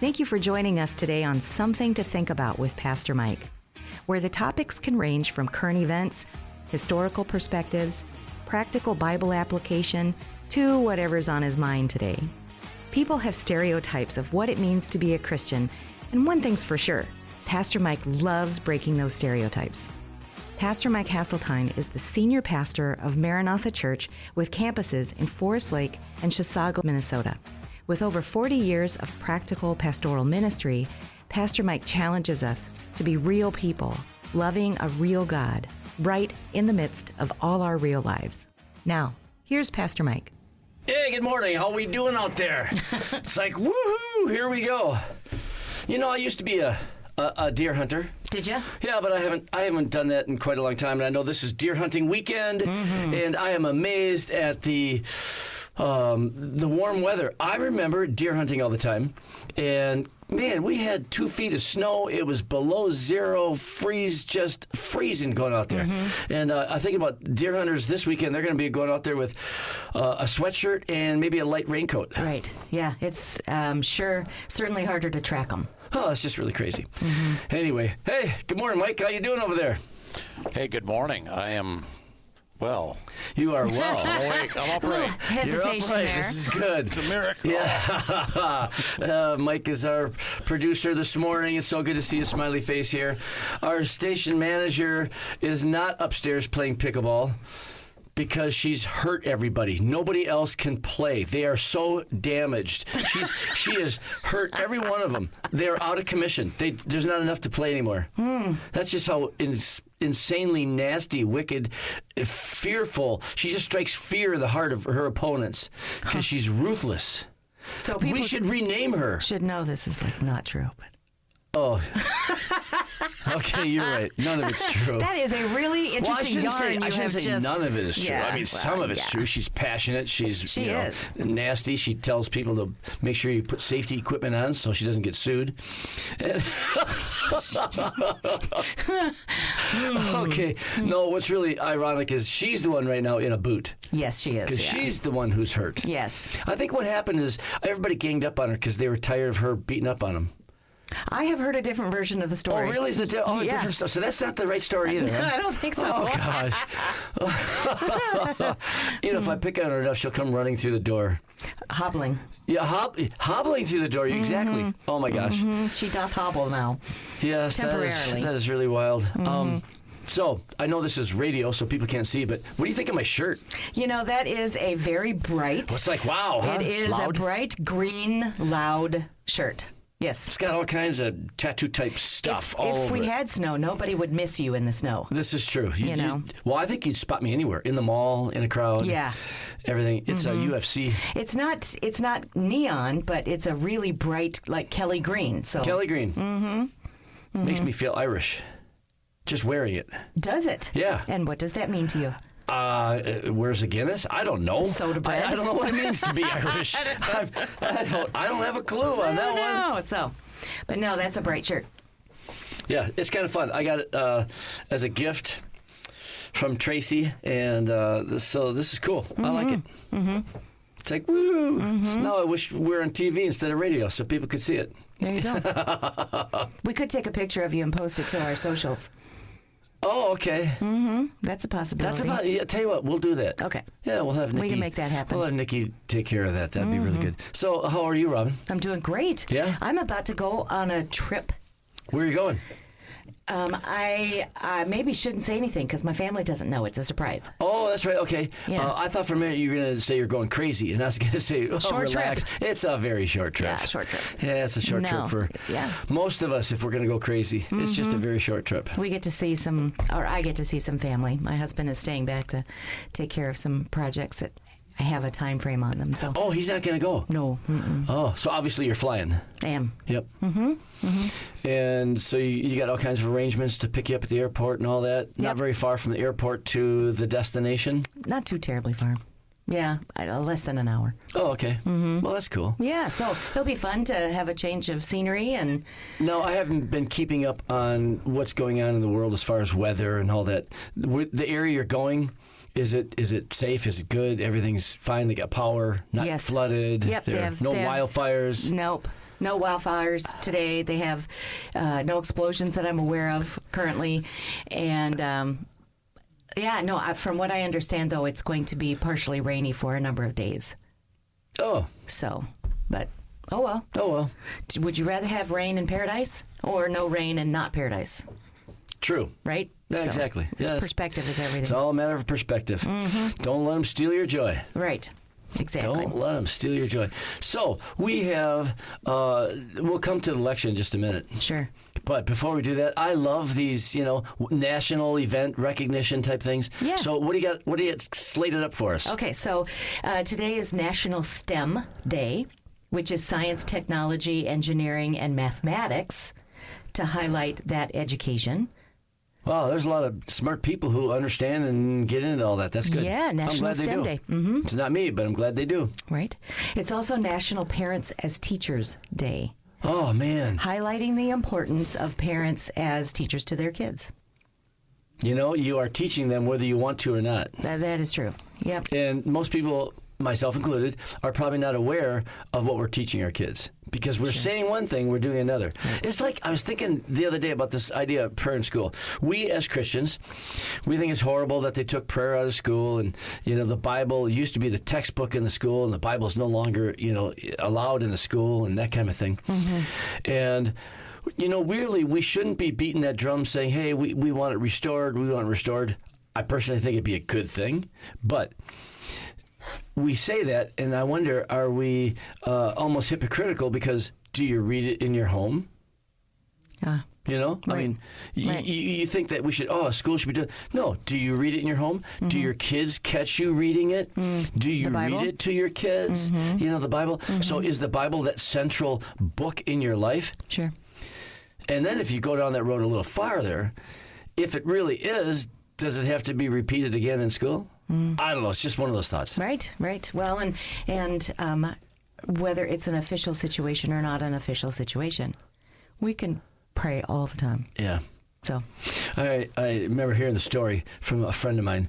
Thank you for joining us today on Something to Think About with Pastor Mike, where the topics can range from current events, historical perspectives, practical Bible application, to whatever's on his mind today. People have stereotypes of what it means to be a Christian, and one thing's for sure, Pastor Mike loves breaking those stereotypes. Pastor Mike Hasseltine is the senior pastor of Maranatha Church with campuses in Forest Lake and Chisago, Minnesota. With over 40 years of practical pastoral ministry, Pastor Mike challenges us to be real people, loving a real God, right in the midst of all our real lives. Now, here's Pastor Mike. Hey, good morning. How we doing out there? It's like, woohoo, here we go. You know, I used to be a deer hunter. Did you? Yeah, but I haven't done that in quite a long time, and I know this is deer hunting weekend, and I am amazed at the warm weather. I remember deer hunting all the time, and man, we had 2 feet of snow. It was below zero, just freezing going out there. And I think about deer hunters this weekend. They're going to be going out there with a sweatshirt and maybe a light raincoat. Right. Yeah, it's certainly harder to track them. Oh, it's just really crazy. Anyway, hey, good morning, Mike. How you doing over there? Hey, good morning. I am well. You are well. I'm awake. I'm upright. Hesitation You're upright. there. This is good. It's a miracle. Yeah. Mike is our producer this morning. It's so good to see a smiley face here. Our station manager is not upstairs playing pickleball because she's hurt everybody. Nobody else can play. They are so damaged. She has hurt every one of them. They're out of commission. There's not enough to play anymore. That's just how insanely nasty, wicked, fearful. She just strikes fear in the heart of her opponents because she's ruthless. So people We should rename her. should know this is not true. But Oh. Okay, you're right. None of it's true. that is a really interesting yarn. I shouldn't say none of it is true. Yeah, I mean, some of it's true. She's passionate. She is. Nasty. She tells people to make sure you put safety equipment on so she doesn't get sued. Okay. No, what's really ironic is she's the one right now in a boot. Yes, she is. Because she's the one who's hurt. Yes. I think what happened is everybody ganged up on her because they were tired of her beating up on them. I have heard a different version of the story. Oh, really? Is it Yeah. different stuff? So that's not the right story either, huh? I don't think so. Oh, gosh. If I pick on her enough, she'll come running through the door. Hobbling. Yeah, hobbling through the door. Exactly. Oh, my gosh. She doth hobble now. Yes, Temporarily. that is really wild. So, I know this is radio, so people can't see, but what do you think of my shirt? You know, that is a very bright. It's like, wow, huh? It is Loud? a bright green, loud shirt. Yes. It's got all kinds of tattoo-type stuff all If over we it. had snow, nobody would miss you in the snow. This is true. You know. Well, I think you'd spot me anywhere. In the mall, in a crowd. Yeah. Everything. It's a UFC. It's not neon, but it's a really bright, like Kelly green. So Kelly Green. Makes me feel Irish. Just wearing it. Does it? Yeah. And what does that mean to you? Where's a Guinness? I don't know. Soda bread? I don't know what it means to be Irish. I don't have a clue on that one. No, but no, that's a bright shirt. Yeah, it's kind of fun. I got it as a gift from Tracy, and so this is cool. I like it. It's like, woo! Now I wish we were on TV instead of radio so people could see it. There you go. We could take a picture of you and post it to our socials. Oh, okay. That's a possibility. Yeah, tell you what, we'll do that. Okay. Yeah, we'll have Nikki. We can make that happen. We'll have Nikki take care of that. That'd be really good. So, how are you, Robin? I'm doing great. Yeah? I'm about to go on a trip. Where are you going? I maybe shouldn't say anything because my family doesn't know. It's a surprise. Oh, that's right. Okay. Yeah. I thought for a minute you were going to say you're going crazy, and I was going to say, Short trip. relax. It's a very short trip. Yeah, short trip. Yeah, it's a short trip for most of us if we're going to go crazy. It's just a very short trip. We get to see I get to see some family. My husband is staying back to take care of some projects that I have a time frame on them. So. Oh, he's not going to go? No. Oh, so obviously you're flying. I am. Yep. And so you got all kinds of arrangements to pick you up at the airport and all that. Yep. Not very far from the airport to the destination. Not too terribly far. Yeah, less than an hour. Oh, okay. Well, that's cool. Yeah, so it'll be fun to have a change of scenery and. No, I haven't been keeping up on what's going on in the world as far as weather and all that. The area you're going, is it safe? Is it good? Everything's fine. They got power, not Yes. flooded. Yep, There are no wildfires. Nope. No wildfires today. They have no explosions that I'm aware of currently. And from what I understand, though, it's going to be partially rainy for a number of days. Oh. So, but, oh well. Oh, well. Would you rather have rain in paradise or no rain and not paradise? True. Right? Yeah, So, exactly. it's Yes. perspective is everything. It's all a matter of perspective. Don't let them steal your joy. Right. Exactly. Don't let them steal your joy. So we have, we'll come to the lecture in just a minute. Sure. But before we do that, I love these, national event recognition type things. Yeah. So what do you got? What do you slated up for us? Okay, so today is National STEM Day, which is science, technology, engineering, and mathematics, to highlight that education. Wow, there's a lot of smart people who understand and get into all that. That's good. Yeah, I'm National glad they STEM do. Day. Mm-hmm. It's not me, but I'm glad they do. Right. It's also National Parents as Teachers Day, Oh, man. highlighting the importance of parents as teachers to their kids. You are teaching them whether you want to or not. That is true. Yep. And most people, myself included, are probably not aware of what we're teaching our kids. Because we're saying one thing, we're doing another. It's like, I was thinking the other day about this idea of prayer in school. We as Christians, we think it's horrible that they took prayer out of school. And, the Bible used to be the textbook in the school, and the Bible is no longer, allowed in the school and that kind of thing. And, really, we shouldn't be beating that drum saying, hey, we want it restored, we want it restored. I personally think it'd be a good thing. But we say that, and I wonder, are we almost hypocritical because do you read it in your home? I mean, you think that we should, school should be doing. No, do you read it in your home? Do your kids catch you reading it? Do you read it to your kids? The Bible? So is the Bible that central book in your life? Sure. And then if you go down that road a little farther, if it really is, does it have to be repeated again in school? I don't know. It's just one of those thoughts. Right. Well, and whether it's an official situation or not an official situation, we can pray all the time. Yeah. So I remember hearing the story from a friend of mine.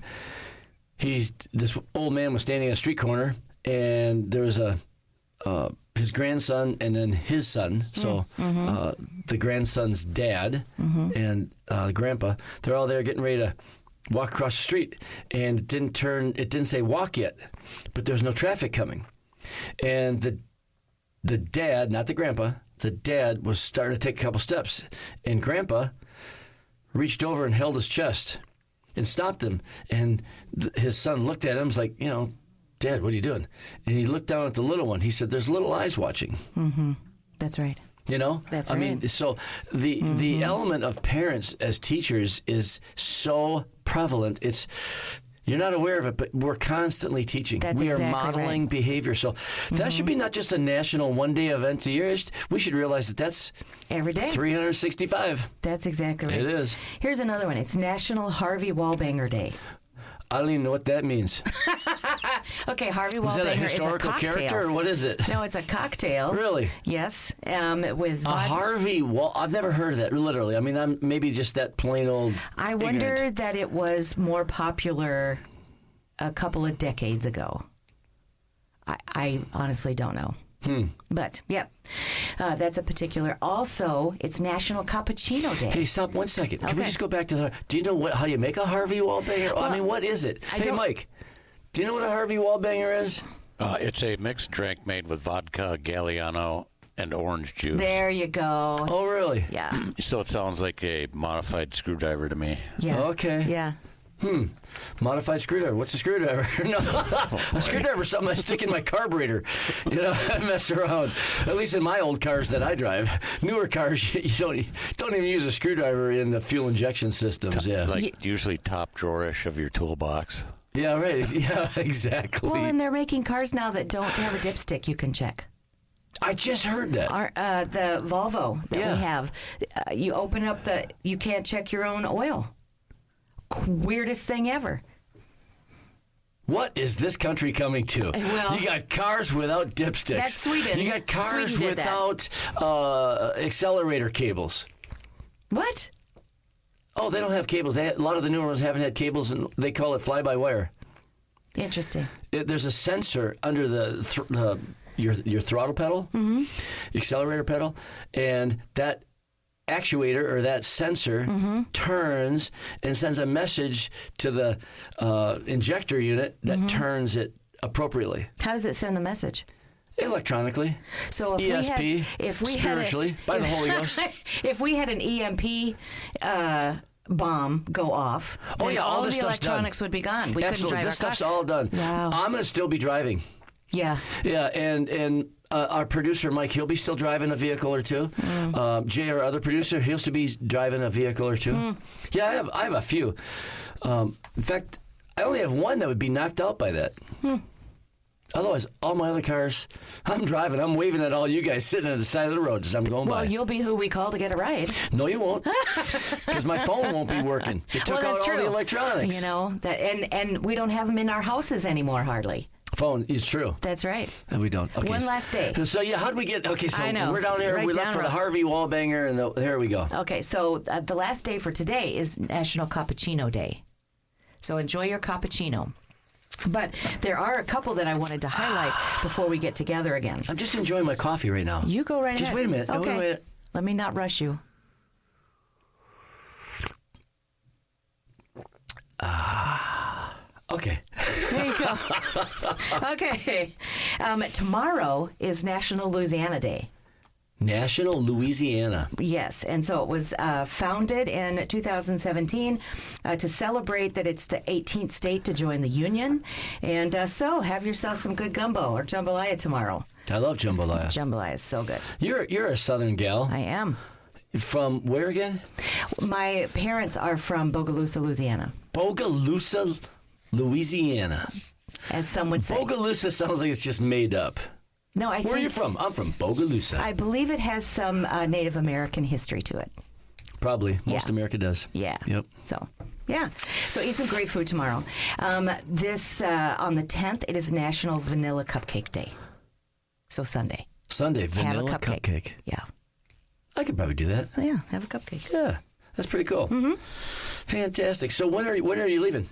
This old man was standing at a street corner, and there was his grandson and then his son. So the grandson's dad and the grandpa, they're all there getting ready to walk across the street, and it didn't say walk yet, but there was no traffic coming. And the dad, not the grandpa, the dad was starting to take a couple steps, and grandpa reached over and held his chest and stopped him. And his son looked at him, was like, Dad, what are you doing? And he looked down at the little one. He said, there's little eyes watching. that's right. I That's right. mean, so the element of parents as teachers is so prevalent. You're not aware of it, but we're constantly teaching. That's we are exactly modeling right. behavior. So that should be not just a national one-day event a year. We should realize that that's Every day. 365. That's exactly right. It is. Here's another one. It's National Harvey Wallbanger Day. I don't even know what that means. Okay, Harvey Is that a Wallbanger is a historical cocktail. character, or what is it? No, it's a cocktail. Really? Yes, with A vodka. Harvey Wall. I've never heard of that, literally. I mean, I'm maybe just that plain old I wonder ignorant. that it was more popular a couple of decades ago. I honestly don't know. But, yeah, that's a particular. Also, it's National Cappuccino Day. Hey, stop 1 second. Can we Okay. just go back to the... Do you know how do you make a Harvey Wallbanger? I mean, what is it? I Hey, don't- Mike, do you know what a Harvey Wallbanger is? It's a mixed drink made with vodka, Galliano, and orange juice. There you go. Oh, really? Yeah. So it sounds like a modified screwdriver to me. Yeah. Okay. Yeah. Modified screwdriver. What's a screwdriver? No, a screwdriver is something I stick in my carburetor. I mess around. At least in my old cars that I drive. Newer cars, you don't even use a screwdriver in the fuel injection systems. Yeah. Like usually top drawer-ish of your toolbox. Yeah, right. Yeah, exactly. Well, and they're making cars now that don't have a dipstick you can check. I just heard that. The Volvo that Yeah. we have, you open up you can't check your own oil. Weirdest thing ever. What is this country coming to? Well, you got cars without dipsticks. That's Sweden. You got cars Sweden did that. without accelerator cables. What? Oh, they don't have cables. A lot of the newer ones haven't had cables, and they call it fly-by-wire. Interesting. There's a sensor under the your throttle pedal, accelerator pedal, and that actuator or that sensor turns and sends a message to the injector unit that turns it appropriately. How does it send the message? Electronically. So if we spiritually, by the Holy Ghost. If we had an EMP bomb go off, then all all this the stuff's electronics would be gone. We couldn't Absolutely. drive This our stuff's car. all done. Wow. I'm going to still be driving. Yeah. Yeah, and our producer, Mike, he'll be still driving a vehicle or two. Jay, our other producer, he'll still be driving a vehicle or two. Yeah, I have a few. In fact, I only have one that would be knocked out by that. Otherwise, all my other cars, I'm driving. I'm waving at all you guys sitting at the side of the road as I'm going Well, by. you'll be who we call to get a ride. No, you won't, because my phone won't be working. It took Well, out that's all true. the electronics. You know that, and we don't have them in our houses anymore hardly. Phone is true. That's right. And we don't. Okay. One last day. So yeah, how'd we get? Okay, so I know. we're down here. Right we down left for road. the Harvey Wallbanger, and here we go. Okay, so the last day for today is National Cappuccino Day. So enjoy your cappuccino. But there are a couple that I wanted to highlight before we get together again. I'm just enjoying my coffee right now. You go right Just ahead. wait a minute. Okay. Wait a minute. Let me not rush you. Okay. There you go. Okay. Tomorrow is National Louisiana Day. National Louisiana. Yes, and so it was founded in 2017 to celebrate that it's the 18th state to join the Union. And so have yourself some good gumbo or jambalaya tomorrow. I love jambalaya. Jambalaya is so good. You're a Southern gal. I am. From where again? My parents are from Bogalusa, Louisiana, Bogalusa, Louisiana. as some would say. Bogalusa sounds like it's just made up. No, I Where are you think from? I'm from Bogalusa. I believe it has some Native American history to it. Probably. Most Yeah. America does. Yeah. Yep. So, yeah. So eat some great food tomorrow. This on the 10th, it is National Vanilla Cupcake Day. So Sunday. Sunday, vanilla have a cupcake. cupcake. Yeah. I could probably do that. Oh, yeah. Have a cupcake. Yeah, that's pretty cool. Fantastic. So when are you leaving?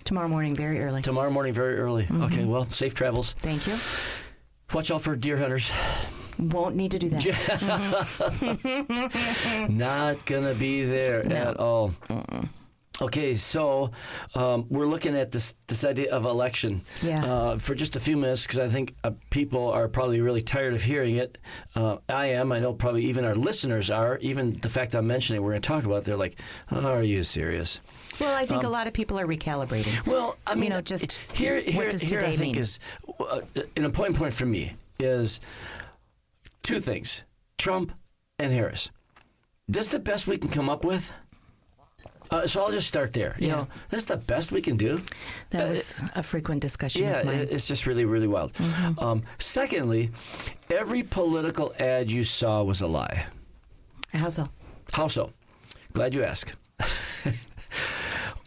Tomorrow morning, very early. Tomorrow morning, very early. Okay. Well, safe travels. Thank you. Watch out for deer hunters. Won't need to do that. Not gonna be there No. at all. Okay, so we're looking at this idea of election for just a few minutes because I think people are probably really tired of hearing it. I am. I know probably even our listeners are. Even the fact I'm mentioning we're going to talk about it, they're like, oh, are you serious? Well, I think a lot of people are recalibrating. Well, I mean, just here what does today I think mean? is an important point for me is two things: Trump and Harris. This is the best we can come up with. So I'll just start there. You know, that's the best we can do. That was a frequent discussion of mine. It's just really, really wild. Secondly, every political ad you saw was a lie. How so? How so? Glad you asked.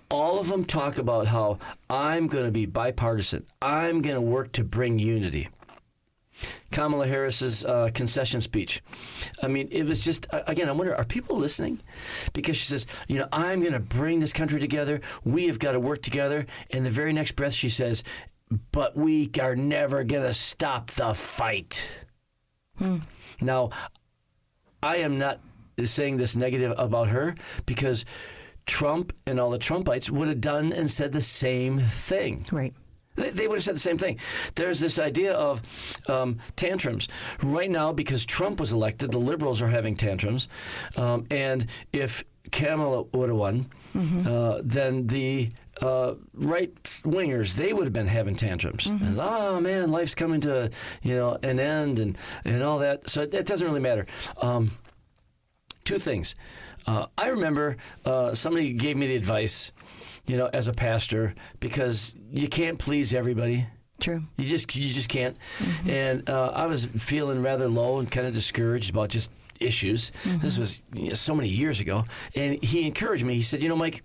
All of them talk about how I'm going to be bipartisan. I'm going to work to bring unity. Kamala Harris's concession speech. I mean, it was just, again, I wonder, are people listening? Because she says, you know, I'm going to bring this country together. We have got to work together. And the very next breath she says, but we are never going to stop the fight. Now, I am not saying this negative about her because Trump and all the Trumpites would have done and said the same thing. Right. They would have said the same thing. There's this idea of tantrums. Right now, because Trump was elected, the liberals are having tantrums. And if Kamala would have won, then the right-wingers, they would have been having tantrums. And, oh, man, life's coming to an end and all that. So it doesn't really matter. Two things. I remember somebody gave me the advice, as a pastor, because you can't please everybody. True. You just can't. And I was feeling rather low and kind of discouraged about just issues. This was so many years ago. And he encouraged me. He said, Mike,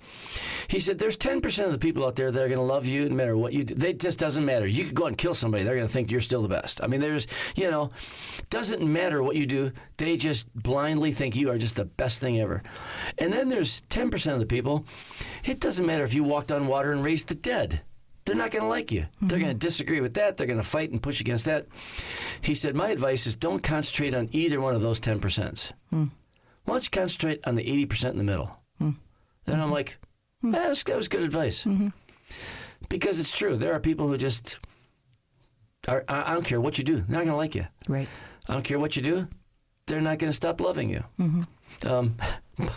he said, there's 10% of the people out there that are going to love you no matter what you do. It just doesn't matter. You could go out and kill somebody. They're going to think you're still the best. I mean, doesn't matter what you do. They just blindly think you are just the best thing ever. And then there's 10% of the people. It doesn't matter if you walked on water and raised the dead. They're not going to like you. They're going to disagree with that. They're going to fight and push against that. He said, my advice is don't concentrate on either one of those 10%. Why don't you concentrate on the 80% in the middle? And I'm like, that was good advice. Because it's true. There are people who just, I don't care what you do. They're not going to like you. Right. I don't care what you do. They're not going to stop loving you.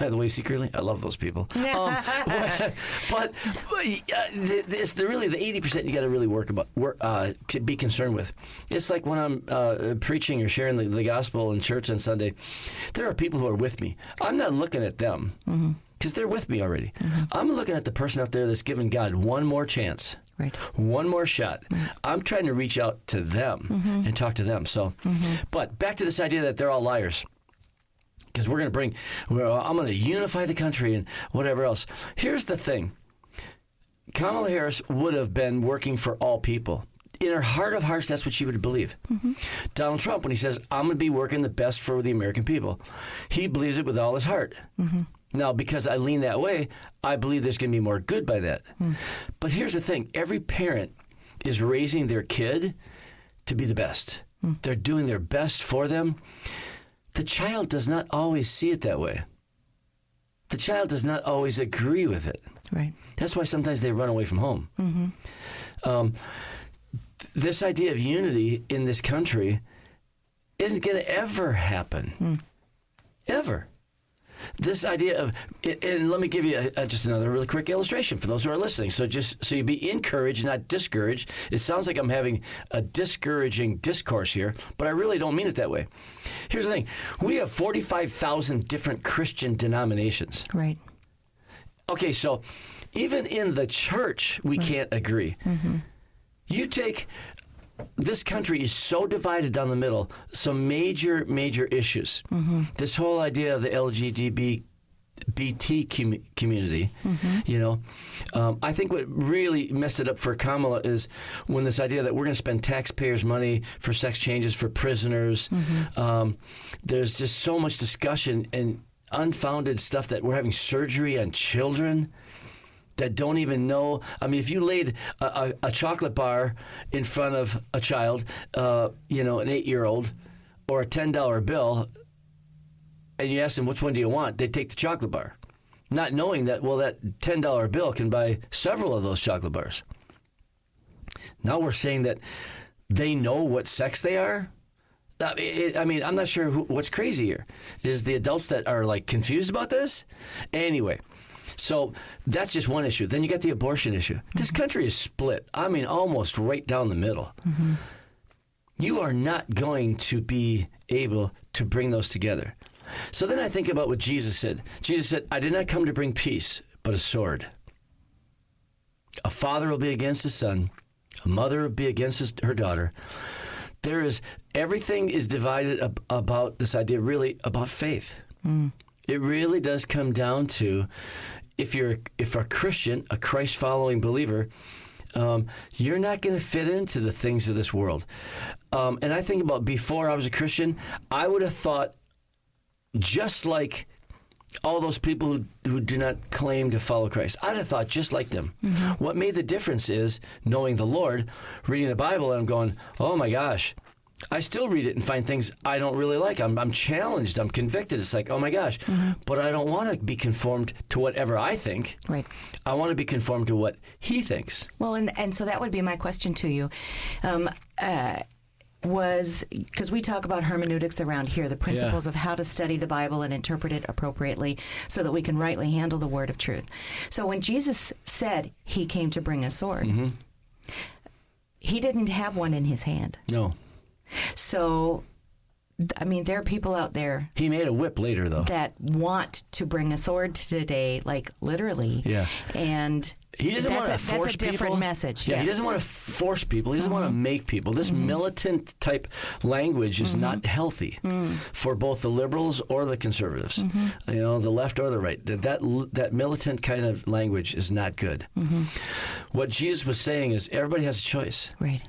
By the way, secretly, I love those people. But it's really the 80% you got to really to be concerned with. It's like when I'm preaching or sharing the gospel in church on Sunday, there are people who are with me. I'm not looking at them because they're with me already. I'm looking at the person out there that's given God one more chance. Right. One more shot. I'm trying to reach out to them and talk to them. So, but back to this idea that they're all liars. Because I'm going to unify the country and whatever else. Here's the thing. Kamala Harris would have been working for all people. In her heart of hearts, that's what she would believe. Donald Trump, when he says, I'm going to be working the best for the American people, he believes it with all his heart. Now, because I lean that way, I believe there's going to be more good by that. But here's the thing. Every parent is raising their kid to be the best. They're doing their best for them. The child does not always see it that way. The child does not always agree with it. Right. That's why sometimes they run away from home. This idea of unity in this country isn't going to ever happen. Ever. This idea of, and let me give you just another really quick illustration for those who are listening. So just so you be encouraged, not discouraged. It sounds like I'm having a discouraging discourse here, but I really don't mean it that way. Here's the thing. We have 45,000 different Christian denominations. Right. Okay, so even in the church, we can't agree. You take, this country is so divided down the middle, some major issues. This whole idea of the LGBT community, I think what really messed it up for Kamala is when this idea that we're going to spend taxpayers' money for sex changes for prisoners. There's just so much discussion and unfounded stuff that we're having surgery on children that don't even know. I mean, if you laid a chocolate bar in front of a child, an 8-year-old, or a $10 bill, and you ask them, which one do you want? They'd take the chocolate bar, not knowing that, that $10 bill can buy several of those chocolate bars. Now we're saying that they know what sex they are? I'm not sure what's crazy here. Is the adults that are, confused about this? Anyway. So that's just one issue. Then you got the abortion issue. This country is split. I mean, almost right down the middle. You are not going to be able to bring those together. So then I think about what Jesus said. Jesus said, I did not come to bring peace, but a sword. A father will be against his son. A mother will be against her daughter. Everything is divided about this idea, really, about faith. It really does come down to, if a Christian, a Christ-following believer, you're not going to fit into the things of this world. And I think about before I was a Christian, I would have thought just like all those people who do not claim to follow Christ. I'd have thought just like them. What made the difference is knowing the Lord, reading the Bible, and I'm going, oh my gosh. I still read it and find things I don't really like. I'm challenged. I'm convicted. It's like, oh my gosh. But I don't want to be conformed to whatever I think. Right. I want to be conformed to what he thinks. Well, and so that would be my question to you. Was, because we talk about hermeneutics around here, the principles of how to study the Bible and interpret it appropriately so that we can rightly handle the word of truth. So when Jesus said he came to bring a sword, he didn't have one in his hand. No. So, I mean, there are people out there. He made a whip later, though. That want to bring a sword today, literally. Yeah. And he doesn't want to force people. That's a different message. Yeah, he doesn't want to force people. He doesn't want to make people. This militant type language is not healthy for both the liberals or the conservatives. The left or the right. That militant kind of language is not good. What Jesus was saying is everybody has a choice. Right.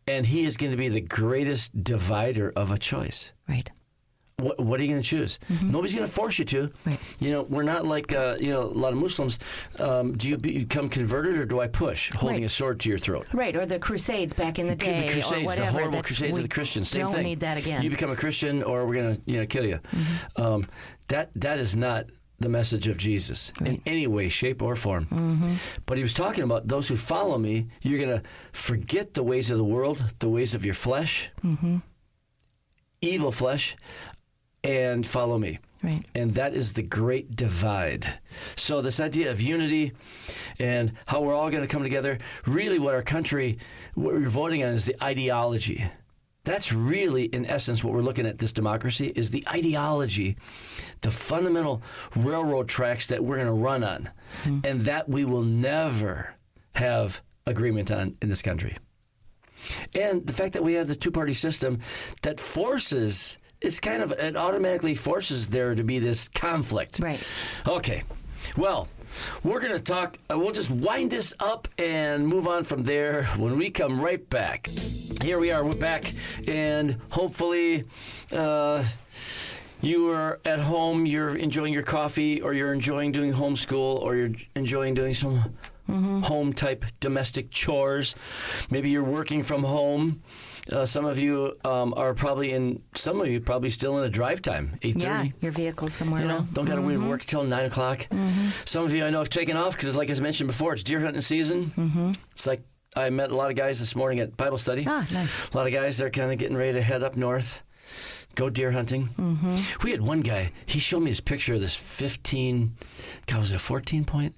And he is going to be the greatest divider of a choice. Right. what are you going to choose? Nobody's going to force you to. Right. We're not like a lot of Muslims. Do you become converted or do I push, holding a sword to your throat? Right, or the Crusades back in the day, The Crusades, or whatever. the horrible Crusades of the Christians. Same don't thing. need that again. You become a Christian, or we're going to kill you. That is not the message of Jesus in any way, shape, or form. But he was talking about those who follow me. You're going to forget the ways of the world, the ways of your flesh, evil flesh, and follow me. Right. And that is the great divide. So this idea of unity and how we're all going to come together, really what we're voting on is the ideology. That's really, in essence, what we're looking at this democracy is the ideology, the fundamental railroad tracks that we're going to run on, and that we will never have agreement on in this country. And the fact that we have the two-party system that it automatically forces there to be this conflict. Right. Okay. Well, we're going to talk, we'll just wind this up and move on from there when we come right back. Here we are, we're back, and hopefully you are at home, you're enjoying your coffee, or you're enjoying doing homeschool, or you're enjoying doing some home-type domestic chores. Maybe you're working from home. Some of you are probably still in a drive time, 8:30. Yeah, your vehicle somewhere. Don't got to wait to work till 9 o'clock. Some of you I know have taken off because, like I mentioned before, it's deer hunting season. It's like I met a lot of guys this morning at Bible study. Ah, nice. A lot of guys, they're kind of getting ready to head up north, go deer hunting. We had one guy, he showed me his picture of this 14 point?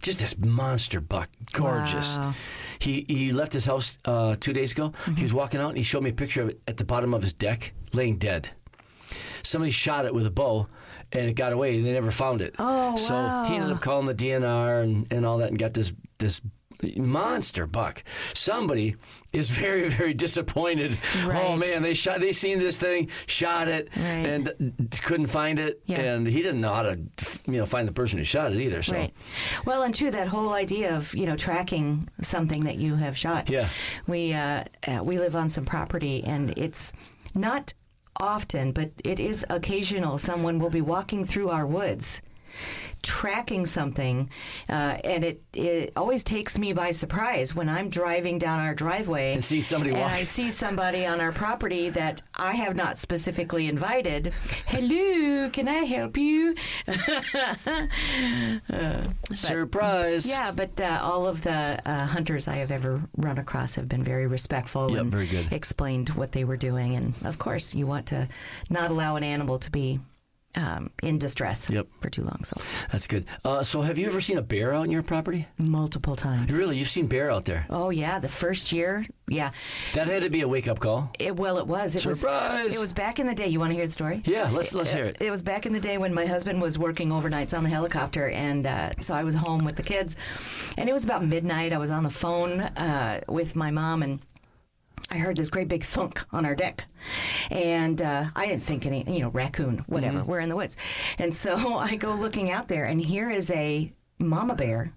Just this monster buck, gorgeous. Wow. He left his house 2 days ago. He was walking out, and he showed me a picture of it at the bottom of his deck, laying dead. Somebody shot it with a bow, and it got away, and they never found it. Oh, so wow. he ended up calling the DNR and all that, and got this monster buck. Somebody is very, very disappointed. Right. Oh man, they seen this thing, shot it, Right. and couldn't find it, Yeah. and he didn't know how to find the person who shot it either. So Right. Well, and too, that whole idea of tracking something that you have shot. Yeah. We live on some property, and it's not often, but it is occasional. Someone will be walking through our woods, tracking something, and it always takes me by surprise when I'm driving down our driveway and see somebody and walk. I see somebody on our property that I have not specifically invited. Hello, can I help you? Surprise. Yeah, but all of the hunters I have ever run across have been very respectful Yep, and very good. explained what they were doing. And of course, you want to not allow an animal to be in distress Yep. for too long. So That's good. So have you ever seen a bear out on your property? multiple times. Really? You've seen bear out there? Oh yeah, the first year, yeah. That had to be a wake-up call. It was. Surprise! It was back in the day. You want to hear the story? Yeah, let's hear it. It was back in the day when my husband was working overnights on the helicopter, and so I was home with the kids, and it was about midnight. I was on the phone with my mom, and I heard this great big thunk on our deck. And I didn't think any, raccoon, whatever. We're in the woods. And so I go looking out there, and here is a mama bear.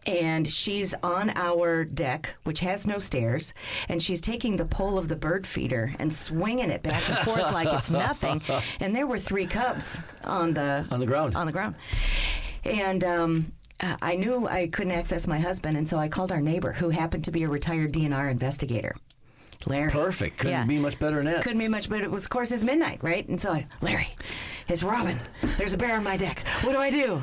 And she's on our deck, which has no stairs, and she's taking the pole of the bird feeder and swinging it back and forth like it's nothing. And there were 3 cubs on the ground. On the ground. And I knew I couldn't access my husband, and so I called our neighbor, who happened to be a retired DNR investigator. Larry. Perfect. Couldn't be much better than that. Couldn't be much, but it was, of course, it's midnight, right? And so Larry, it's Robin. There's a bear on my deck. What do I do?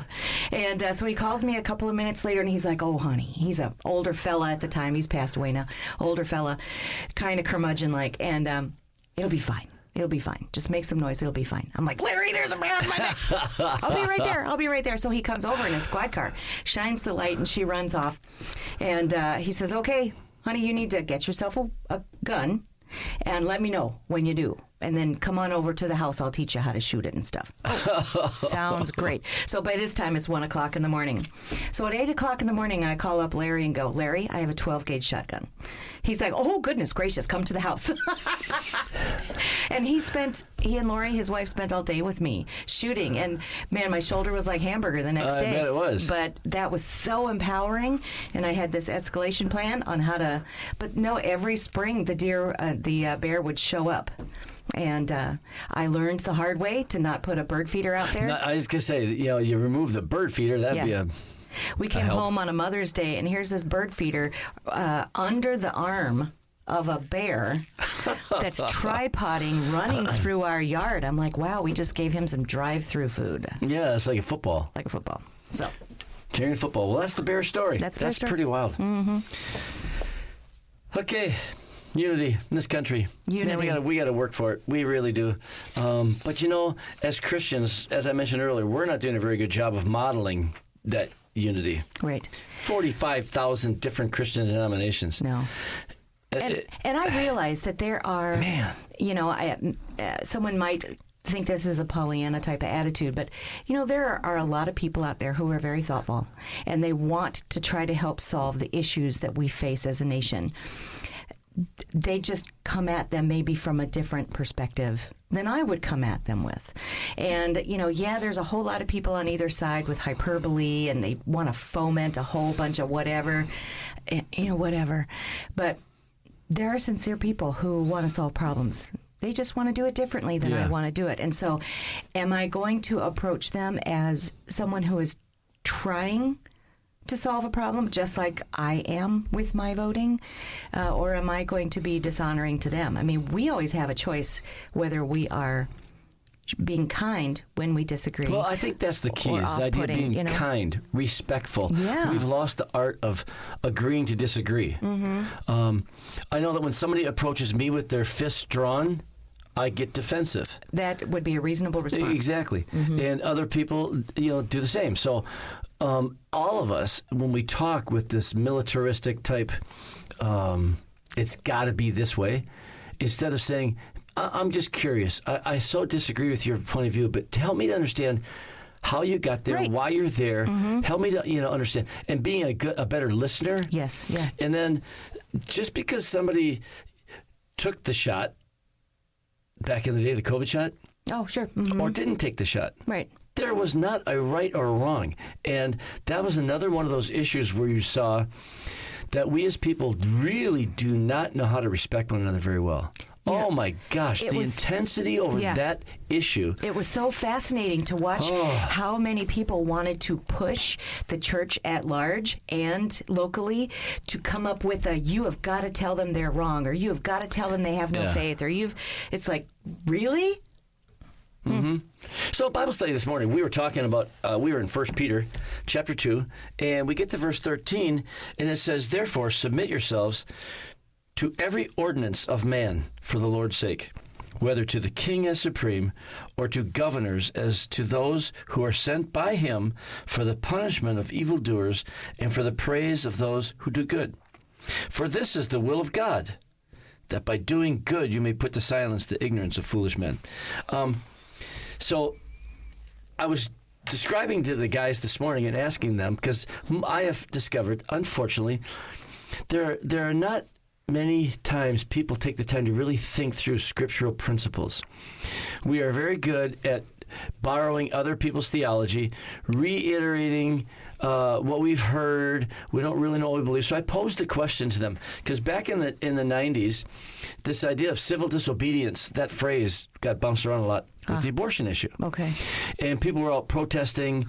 And so he calls me a couple of minutes later, and he's like, oh, honey. He's an older fella at the time. He's passed away now. Older fella, kind of curmudgeon-like. And it'll be fine. It'll be fine. Just make some noise. It'll be fine. I'm like, Larry, there's a bear on my neck. I'll be right there. I'll be right there. So he comes over in his squad car, shines the light, and she runs off. And he says, okay, honey, you need to get yourself a gun and let me know when you do. And then come on over to the house. I'll teach you how to shoot it and stuff. Oh, sounds great. So by this time, it's 1 o'clock in the morning. So at 8 o'clock in the morning, I call up Larry and go, Larry, I have a 12-gauge shotgun. He's like, oh, goodness gracious, come to the house. And he and Lori, his wife, spent all day with me shooting. And, man, my shoulder was like hamburger the next day. I bet it was. But that was so empowering. And I had this escalation plan on how to. But no, every spring the bear would show up. And I learned the hard way to not put a bird feeder out there. I was going to say, you remove the bird feeder, that'd be a... We came home on a Mother's Day, and here's this bird feeder under the arm of a bear that's tripoding, running through our yard. I'm like, wow, we just gave him some drive-through food. Yeah, it's like a football. Like a football. So... Carrying football. Well, that's the bear story. That's pretty wild. Mm-hmm. Okay, unity in this country. Unity. Man, we got to work for it. We really do. But as Christians, as I mentioned earlier, we're not doing a very good job of modeling that unity. Right. 45,000 different Christian denominations. No. And I realize that there are, someone might think this is a Pollyanna type of attitude, but there are a lot of people out there who are very thoughtful, and they want to try to help solve the issues that we face as a nation. They just come at them maybe from a different perspective than I would come at them with. And, there's a whole lot of people on either side with hyperbole, and they want to foment a whole bunch of whatever. But there are sincere people who want to solve problems. They just want to do it differently than I want to do it. And so am I going to approach them as someone who is trying to solve a problem, just like I am with my voting? Or am I going to be dishonoring to them? I mean, we always have a choice whether we are being kind when we disagree. Well, I think that's the key, is the idea of being kind, respectful. Yeah. We've lost the art of agreeing to disagree. Mm-hmm. I know that when somebody approaches me with their fists drawn, I get defensive. That would be a reasonable response. Exactly. Mm-hmm. And other people, do the same. So all of us, when we talk with this militaristic type, it's got to be this way, instead of saying, I'm just curious. I so disagree with your point of view, but help me to understand how you got there, right. why you're there. Mm-hmm. Help me to understand. And being a better listener. Yes, yeah. And then just because somebody took the shot back in the day, the COVID shot. Oh, sure. Mm-hmm. Or didn't take the shot. Right. There was not a right or a wrong. And that was another one of those issues where you saw that we as people really do not know how to respect one another very well. Yeah. Oh, my gosh. The intensity over that issue. It was so fascinating to watch how many people wanted to push the church at large and locally to come up with you have got to tell them they're wrong, or you have got to tell them they have no faith, or it's like, really? Mm-hmm. So Bible study this morning, we were talking about, we were in 1 Peter chapter 2, and we get to verse 13, and it says, "Therefore submit yourselves to every ordinance of man for the Lord's sake, whether to the king as supreme, or to governors as to those who are sent by him for the punishment of evildoers and for the praise of those who do good. For this is the will of God, that by doing good you may put to silence the ignorance of foolish men." So I was describing to the guys this morning and asking them, because I have discovered, unfortunately, there are not many times people take the time to really think through scriptural principles. We are very good at borrowing other people's theology, reiterating what we've heard. We don't really know what we believe. So I posed a question to them, because back in the 90s, this idea of civil disobedience, that phrase got bounced around a lot with the abortion issue. Okay. And people were out protesting.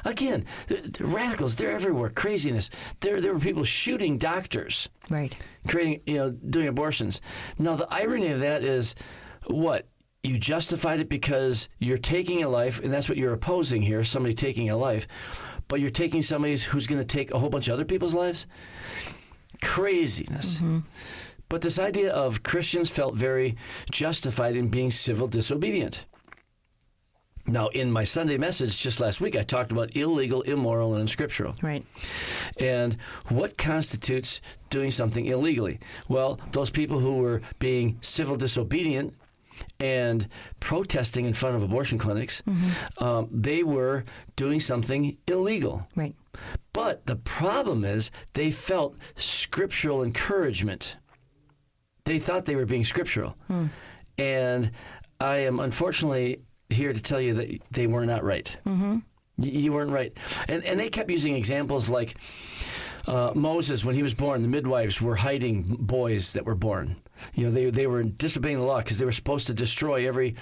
Again, the radicals, they're everywhere. Craziness. There were people shooting doctors. Right. Doing abortions. Now, the irony of that is, what? You justified it because you're taking a life, and that's what you're opposing here, somebody taking a life, but you're taking somebody who's going to take a whole bunch of other people's lives? Craziness. Mm-hmm. But this idea of Christians felt very justified in being civil disobedient. Now, in my Sunday message just last week, I talked about illegal, immoral, and unscriptural. Right. And what constitutes doing something illegally? Well, those people who were being civil disobedient and protesting in front of abortion clinics, they were doing something illegal. Right. But the problem is they felt scriptural encouragement. They thought they were being scriptural. And I am unfortunately here to tell you that they were not right. Mm-hmm. You weren't right. And they kept using examples like, Moses, when he was born, the midwives were hiding boys that were born. They were disobeying the law because they were supposed to destroy every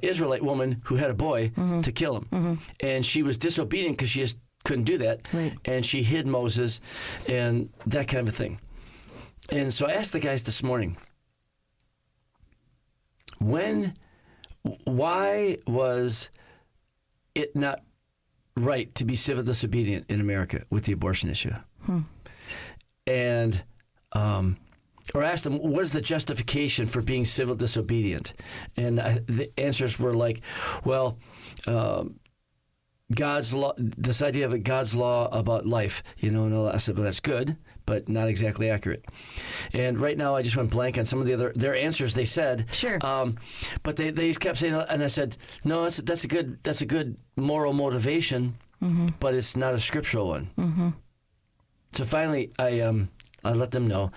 Israelite woman who had a boy to kill him. And she was disobedient because she just couldn't do that. Right. And she hid Moses and that kind of a thing. And so I asked the guys this morning, why was it not right to be civil disobedient in America with the abortion issue? And or asked them, what is the justification for being civil disobedient? And the answers were like, well, God's law, this idea of God's law about life, and all that. I said, well, that's good, but not exactly accurate. And right now I just went blank on some of their answers they said. Sure. But they just kept saying, and I said, no, that's a good moral motivation, but it's not a scriptural one. So finally I let them know,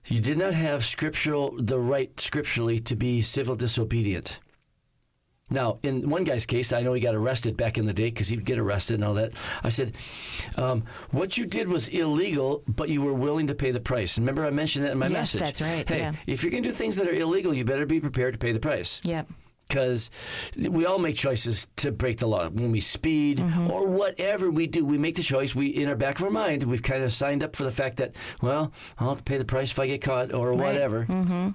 you did not have the right scripturally to be civil disobedient. Now, in one guy's case, I know he got arrested back in the day because he'd get arrested and all that. I said, what you did was illegal, but you were willing to pay the price. Remember I mentioned that in my message? Yes, that's right. Hey, if you're going to do things that are illegal, you better be prepared to pay the price. Yep. Because we all make choices to break the law. When we speed or whatever we do, we make the choice. In our back of our mind, we've kind of signed up for the fact that, well, I'll have to pay the price if I get caught or whatever.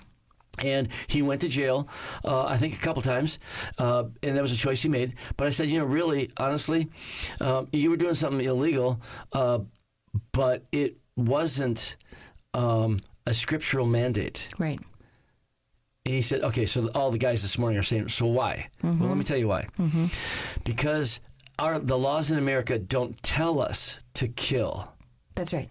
And he went to jail, I think a couple times, and that was a choice he made. But I said, really, honestly, you were doing something illegal, but it wasn't a scriptural mandate. Right. And he said, okay, so all the guys this morning are saying, so why? Well, let me tell you why. Because the laws in America don't tell us to kill. That's right.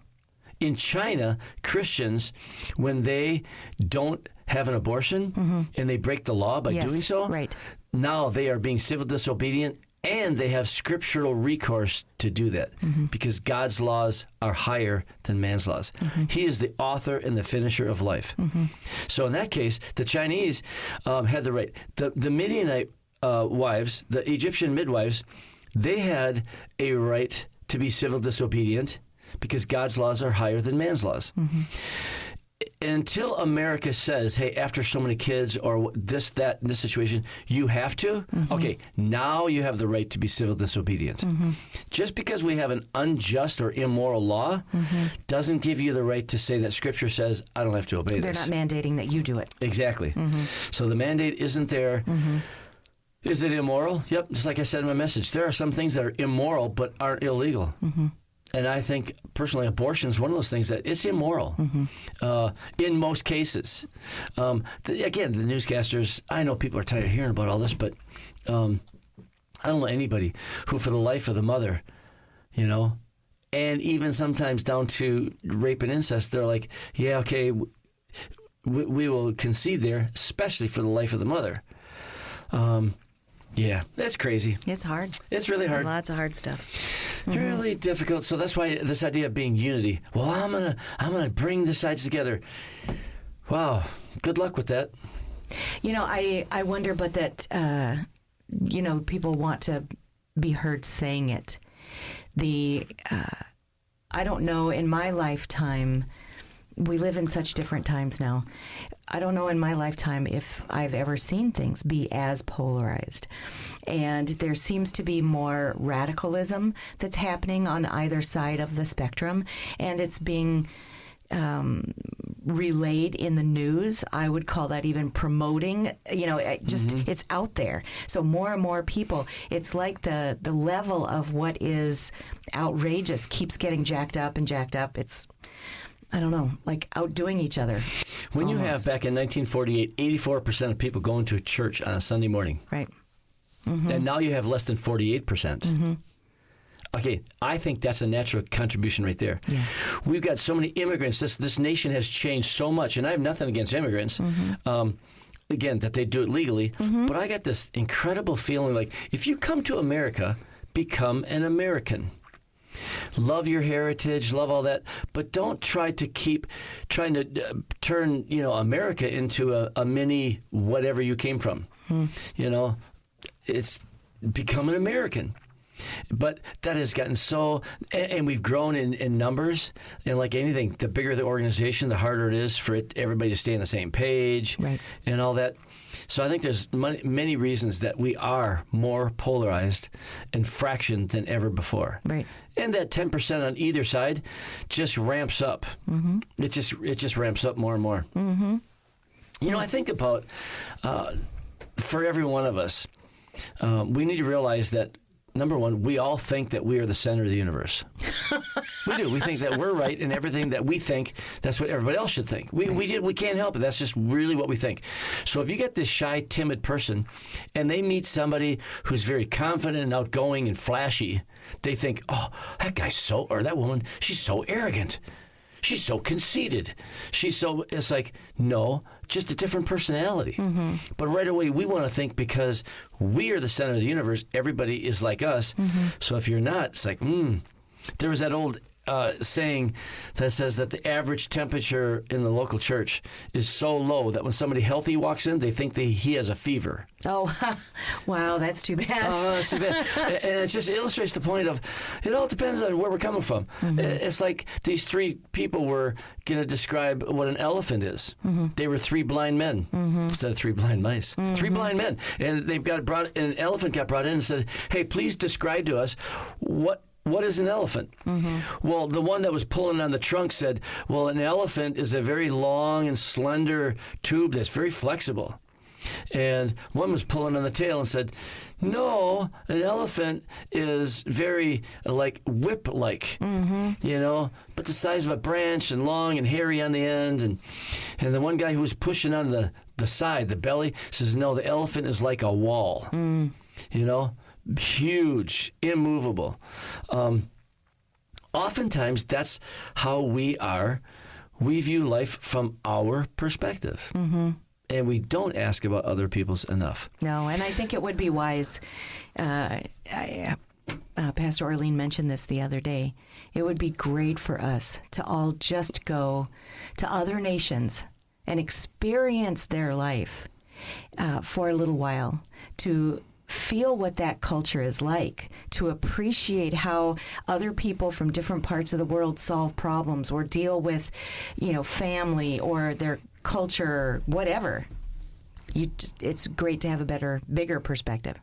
In China, Christians, when they don't have an abortion and they break the law by doing so, now they are being civil disobedient and they have scriptural recourse to do that because God's laws are higher than man's laws. He is the author and the finisher of life. So in that case, the Chinese had the right. The Midianite wives, the Egyptian midwives, they had a right to be civil disobedient because God's laws are higher than man's laws. Until America says, hey, after so many kids or this, that, in this situation, you have to, okay, now you have the right to be civil disobedient. Just because we have an unjust or immoral law doesn't give you the right to say that Scripture says, I don't have to obey this. They're not mandating that you do it. Exactly. So the mandate isn't there. Is it immoral? Yep, just like I said in my message. There are some things that are immoral but aren't illegal. And I think, personally, abortion is one of those things that it's immoral in most cases. Again, the newscasters, I know people are tired of hearing about all this, but I don't know anybody who, for the life of the mother, and even sometimes down to rape and incest, they're like, yeah, okay, we will concede there, especially for the life of the mother. Yeah, that's crazy. It's hard. It's really hard. Lots of hard stuff. Really difficult. So that's why this idea of being unity. Well, I'm gonna bring the sides together. Wow. Good luck with that. I wonder, but that people want to be heard saying it. I don't know. In my lifetime, we live in such different times now. I don't know in my lifetime if I've ever seen things be as polarized. And there seems to be more radicalism that's happening on either side of the spectrum, and it's being relayed in the news. I would call that even promoting, it's out there. So more and more people, it's like the level of what is outrageous keeps getting jacked up and jacked up. It's, I don't know, like outdoing each other. When you have, back in 1948, 84% of people going to a church on a Sunday morning. Right. And now you have less than 48%. Okay, I think that's a natural contribution right there. Yeah. We've got so many immigrants. This nation has changed so much, and I have nothing against immigrants. Again, that they do it legally. But I got this incredible feeling like, if you come to America, become an American. Love your heritage, love all that, but don't try to keep trying to turn, America into a mini whatever you came from. It's become an American. But that has gotten so, and we've grown in numbers. And like anything, the bigger the organization, the harder it is for everybody to stay on the same page, Right. and all that. So I think there's many reasons that we are more polarized and fractioned than ever before. Right. And that 10% on either side just ramps up. Mm-hmm. It just ramps up more and more. Mm-hmm. You know, I think about for every one of us, we need to realize that, number one, we all think that we are the center of the universe. We do. We think that we're right in everything that we think. That's what everybody else should think. We can't help it. That's just really what we think. So if you get this shy, timid person and they meet somebody who's very confident and outgoing and flashy, they think, oh, that guy's or that woman, she's so arrogant. She's so conceited. It's like, no, just a different personality. Mm-hmm. But right away, we want to think because we are the center of the universe, everybody is like us. Mm-hmm. So if you're not, it's like, There was that old saying that says that the average temperature in the local church is so low that when somebody healthy walks in, they think he has a fever. Oh, wow, that's too bad. That's too bad. And it just illustrates the point of, it all depends on where we're coming from. Mm-hmm. It's like these three people were going to describe what an elephant is. Mm-hmm. They were three blind men instead of three blind mice. Mm-hmm. Three blind men. And an elephant got brought in and said, hey, please describe to us what is an elephant? Mm-hmm. Well, the one that was pulling on the trunk said, well, an elephant is a very long and slender tube that's very flexible. And one was pulling on the tail and said, no, an elephant is very like whip-like, but the size of a branch and long and hairy on the end. And the one guy who was pushing on the side, the belly, says, no, the elephant is like a wall, huge, immovable. Oftentimes, that's how we are. We view life from our perspective. Mm-hmm. And we don't ask about other people's enough. No, and I think it would be wise. Pastor Orlean mentioned this the other day. It would be great for us to all just go to other nations and experience their life for a little while, to feel what that culture is like, to appreciate how other people from different parts of the world solve problems or deal with, family or their culture, whatever. It's great to have a bigger perspective.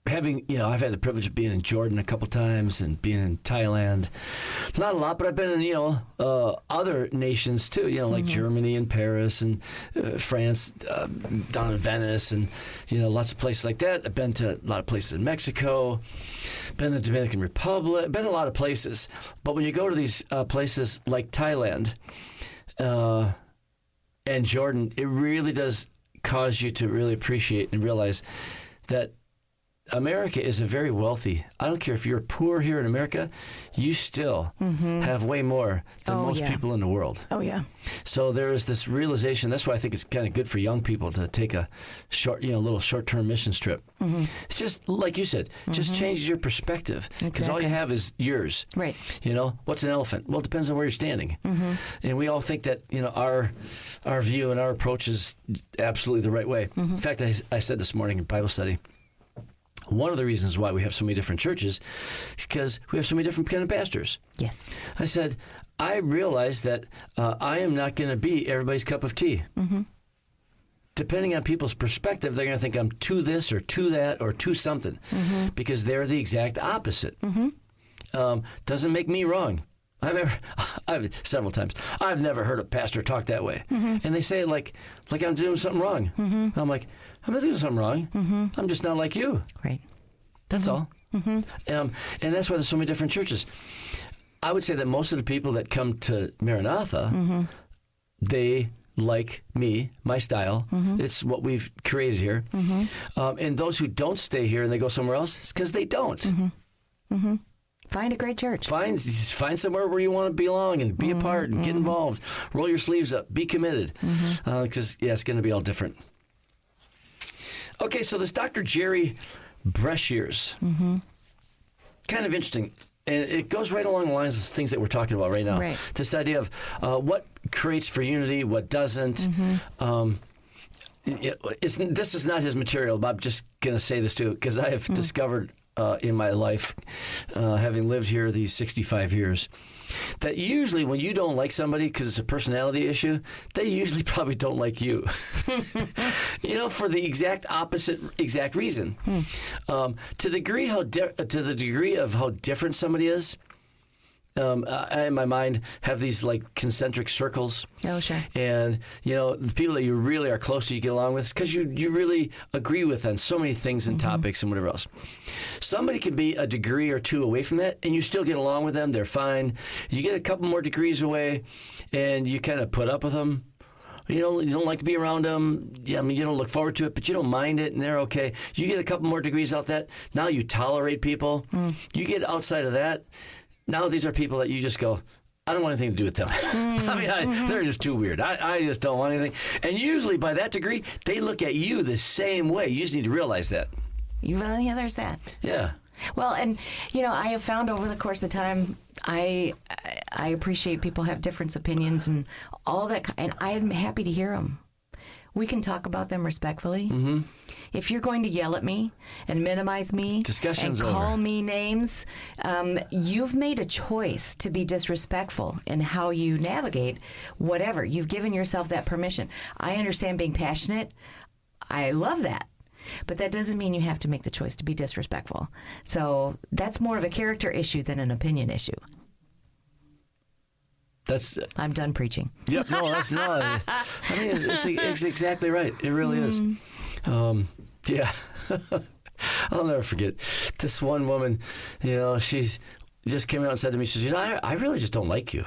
I've had the privilege of being in Jordan a couple times and being in Thailand. Not a lot, but I've been in, other nations too, like Germany and Paris and France, down in Venice and, lots of places like that. I've been to a lot of places in Mexico, been in the Dominican Republic, been a lot of places. But when you go to these places like Thailand and Jordan, it really does cause you to really appreciate and realize that America is a very wealthy. I don't care if you're poor here in America, you still have way more than most people in the world. Oh, yeah. So there is this realization. That's why I think it's kind of good for young people to take a little short-term missions trip. Mm-hmm. It's just, like you said, just changes your perspective. Because all you have is yours. Right. What's an elephant? Well, it depends on where you're standing. Mm-hmm. And we all think that, our view and our approach is absolutely the right way. Mm-hmm. In fact, I said this morning in Bible study, one of the reasons why we have so many different churches is because we have so many different kind of pastors. Yes. I said, I realize that I am not going to be everybody's cup of tea. Mm-hmm. Depending on people's perspective, they're going to think I'm to this or to that or to something because they're the exact opposite. Mm-hmm. Doesn't make me wrong. I've several times. I've never heard a pastor talk that way, and they say it like I'm doing something wrong. Mm-hmm. I'm like, I'm not doing something wrong. Mm-hmm. I'm just not like you. Right. That's all. Mm-hmm. And that's why there's so many different churches. I would say that most of the people that come to Maranatha, they like me, my style. Mm-hmm. It's what we've created here. Mm-hmm. And those who don't stay here and they go somewhere else, it's because they don't. Mm-hmm. Mm-hmm. Find a great church. Find somewhere where you want to belong and be a part and get involved. Roll your sleeves up. Be committed. Because, it's going to be all different. Okay, so this Dr. Jerry Breshears, kind of interesting. And it goes right along the lines of things that we're talking about right now. Right. This idea of what creates for unity, what doesn't. this is not his material, but I'm just going to say this too, because I have discovered in my life, having lived here these 65 years, that usually when you don't like somebody because it's a personality issue, they usually probably don't like you. For the exact reason. To the degree of how different somebody is, I, in my mind, have these like concentric circles. Oh, sure. And, the people that you really are close to, you get along with, because you really agree with on so many things and topics and whatever else. Somebody can be a degree or two away from that, and you still get along with them. They're fine. You get a couple more degrees away, and you kind of put up with them. You don't like to be around them. Yeah, I mean, you don't look forward to it, but you don't mind it, and they're okay. You get a couple more degrees out that. Now you tolerate people. You get outside of that. Now these are people that you just go, I don't want anything to do with them. They're just too weird. I just don't want anything. And usually by that degree, they look at you the same way. You just need to realize that. Well, yeah, there's that. Yeah. Well, and, I have found over the course of time, I appreciate people have different opinions and all that, and I'm happy to hear them. We can talk about them respectfully. Mm-hmm. If you're going to yell at me and minimize me Discussion's and call over. me names, you've made a choice to be disrespectful in how you navigate whatever. You've given yourself that permission. I understand being passionate. I love that. But that doesn't mean you have to make the choice to be disrespectful. So that's more of a character issue than an opinion issue. I'm done preaching. Yep. No, that's not. I mean, it's exactly right. It really is. Yeah. I'll never forget this one woman. She's just came out and said to me, she says, I really just don't like you.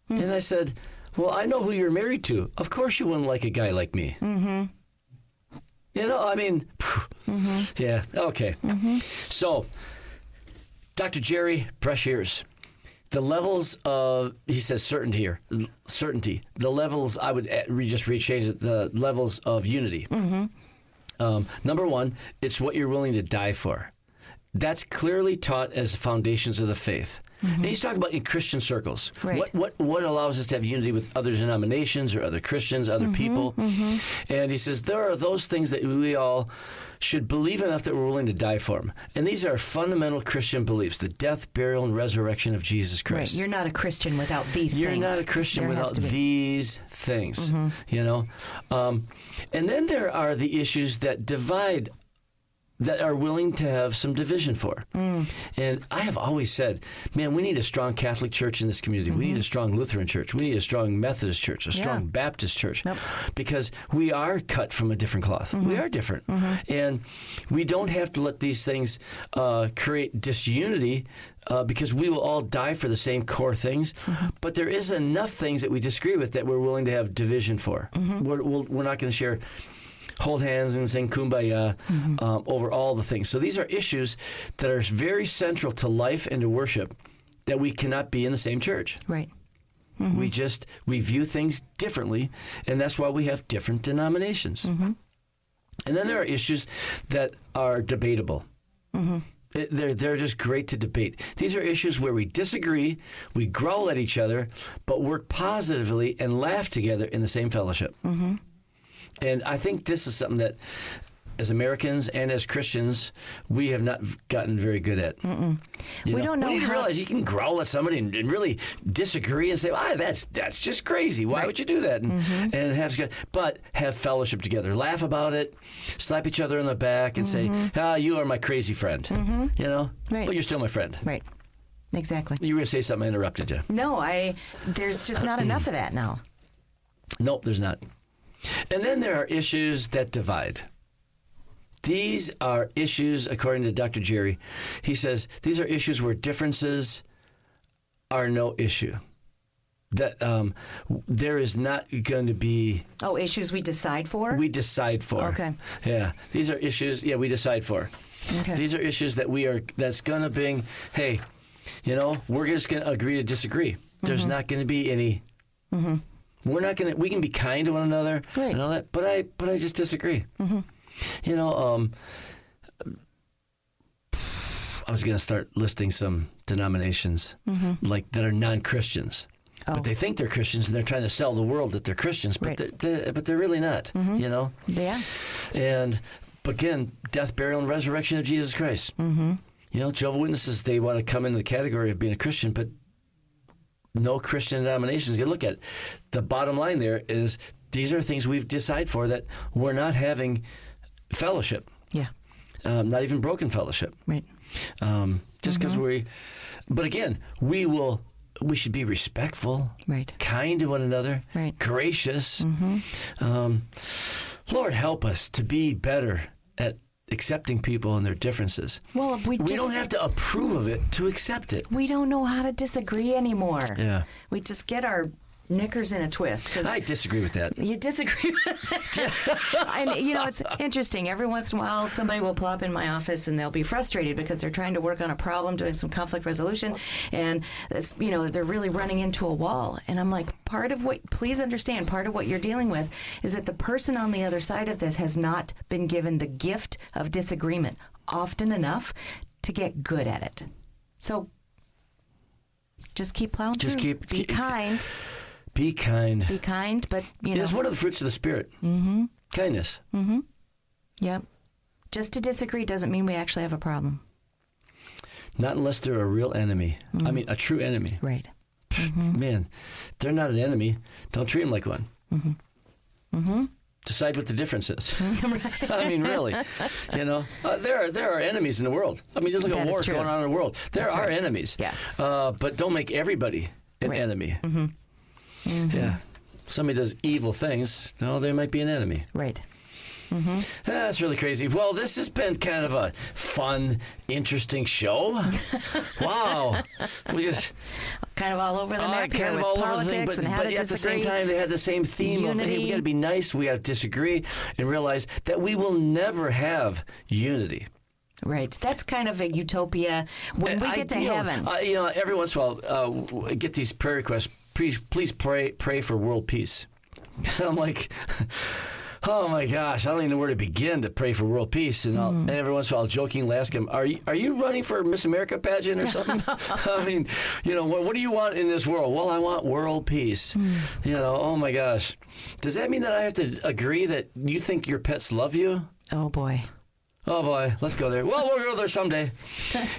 And I said, well, I know who you're married to. Of course you wouldn't like a guy like me. Mm-hmm. Yeah, okay. Mm-hmm. So, Dr. Jerry Breshears. The levels of, he says certainty here, the levels, I would just rechange it, the levels of unity. Mm-hmm. Number one, it's what you're willing to die for. That's clearly taught as foundations of the faith. Mm-hmm. And he's talking about in Christian circles. Right. What allows us to have unity with other denominations or other Christians, other people. Mm-hmm. And he says there are those things that we all should believe enough that we're willing to die for them. And these are fundamental Christian beliefs, the death, burial, and resurrection of Jesus Christ. Right. You're not a Christian without these things. You're not a Christian without these things, and then there are the issues that divide, that are willing to have some division for. And I have always said, man, we need a strong Catholic church in this community. We need a strong Lutheran church. We need a strong Methodist church, a strong Baptist church, because we are cut from a different cloth. We are different. And we don't have to let these things create disunity because we will all die for the same core things. But there is enough things that we disagree with that we're willing to have division for. We're not going to share hold hands and sing Kumbaya over all the things. So these are issues that are very central to life and to worship that we cannot be in the same church. Right. We view things differently, and that's why we have different denominations. And then there are issues that are debatable. They're just great to debate. These are issues where we disagree, we growl at each other, but work positively and laugh together in the same fellowship. And I think this is something that, as Americans and as Christians, we have not gotten very good at. We don't know We need to how... realize you can growl at somebody and really disagree and say, that's just crazy. Why would you do that? But have fellowship together. Laugh about it. Slap each other on the back and say, you are my crazy friend. Right. But you're still my friend. Right. Exactly. You were going to say something, I interrupted you. No, there's just not enough of that now. Nope, there's not. And then there are issues that divide. These are issues, according to Dr. Jerry, he says, these are issues where differences are no issue. That there is not going to be... Oh, issues we decide for? We decide for. Okay. Yeah. These are issues, we decide for. Okay. These are issues that's going to bring, hey, we're just going to agree to disagree. There's not going to be any... We're not going to. We can be kind to one another and all that, but I just disagree. I was going to start listing some denominations like that are non-Christians. Oh. But they think they're Christians, and they're trying to sell the world that they're Christians, but Right. they're really not. You know. Yeah. But again, death, burial, and resurrection of Jesus Christ. Mm-hmm. You know, Jehovah's Witnesses, they want to come into the category of being a Christian, but no Christian denomination is going to look at it. The bottom line there is these are things we've decided for, that we're not having fellowship, Yeah. not even broken fellowship. Right. Just because but again, we should be respectful, Right. kind to one another, Right. gracious. Lord, help us to be better at accepting people and their differences. Well, we don't have to approve of it to accept it. We don't know how to disagree anymore. Yeah. We just get our knickers in a twist. 'Cause I disagree with that. you disagree with it. And, you know, it's interesting. Every once in a while, somebody will plop in my office and they'll be frustrated because they're trying to work on a problem, doing some conflict resolution, and, you know, they're really running into a wall. And I'm like, please understand, part of what you're dealing with is that the person on the other side of this has not been given the gift of disagreement often enough to get good at it. So just keep plowing through. Be kind. Be kind. Be kind, but, you know. It's one of the fruits of the Spirit. Mm-hmm. Kindness. Mm-hmm. Yep. Just to disagree doesn't mean we actually have a problem. Not unless they're a real enemy. I mean, a true enemy. Right. Man, if they're not an enemy, don't treat them like one. Decide what the difference is. I mean, really. You know, there are enemies in the world. I mean, just look That at is wars true. going on in the world. There That's are right. enemies. Yeah. But don't make everybody an Right. enemy. Yeah. Somebody does evil things, no, they might be an enemy. Right. That's really crazy. Well, this has been kind of a fun, interesting show. Wow. We just Kind of all over the map here kind of with all politics over the thing, but, and how to at the disagree. same time, they had the same theme of, hey, we Unity. got to be nice, we got to disagree, and realize that we will never have unity. Right. That's kind of a utopia when we get to Ideal. heaven. You know, every once in a while, I get these prayer requests. Please pray for world peace. And I'm like, oh my gosh, I don't even know where to begin to pray for world peace. And, and every once in a while, I'll jokingly ask him, are you running for Miss America pageant or something? I mean, you know, what do you want in this world? Well, I want world peace. You know, oh my gosh. Does that mean that I have to agree that you think your pets love you? Oh, boy. Oh, boy. Let's go there. Well, we'll go there someday.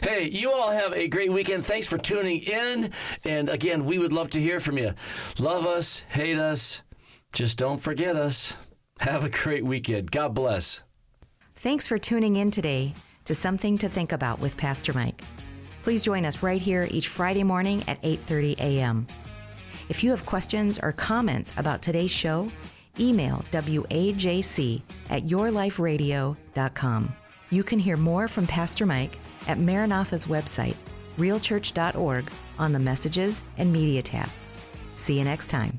Hey, you all have a great weekend. Thanks for tuning in. And again, we would love to hear from you. Love us, hate us. Just don't forget us. Have a great weekend. God bless. Thanks for tuning in today to Something to Think About with Pastor Mike. Please join us right here each Friday morning at 8:30 a.m. If you have questions or comments about today's show, email wajc@yourliferadio.com. You can hear more from Pastor Mike at Maranatha's website, realchurch.org, on the Messages and Media tab. See you next time.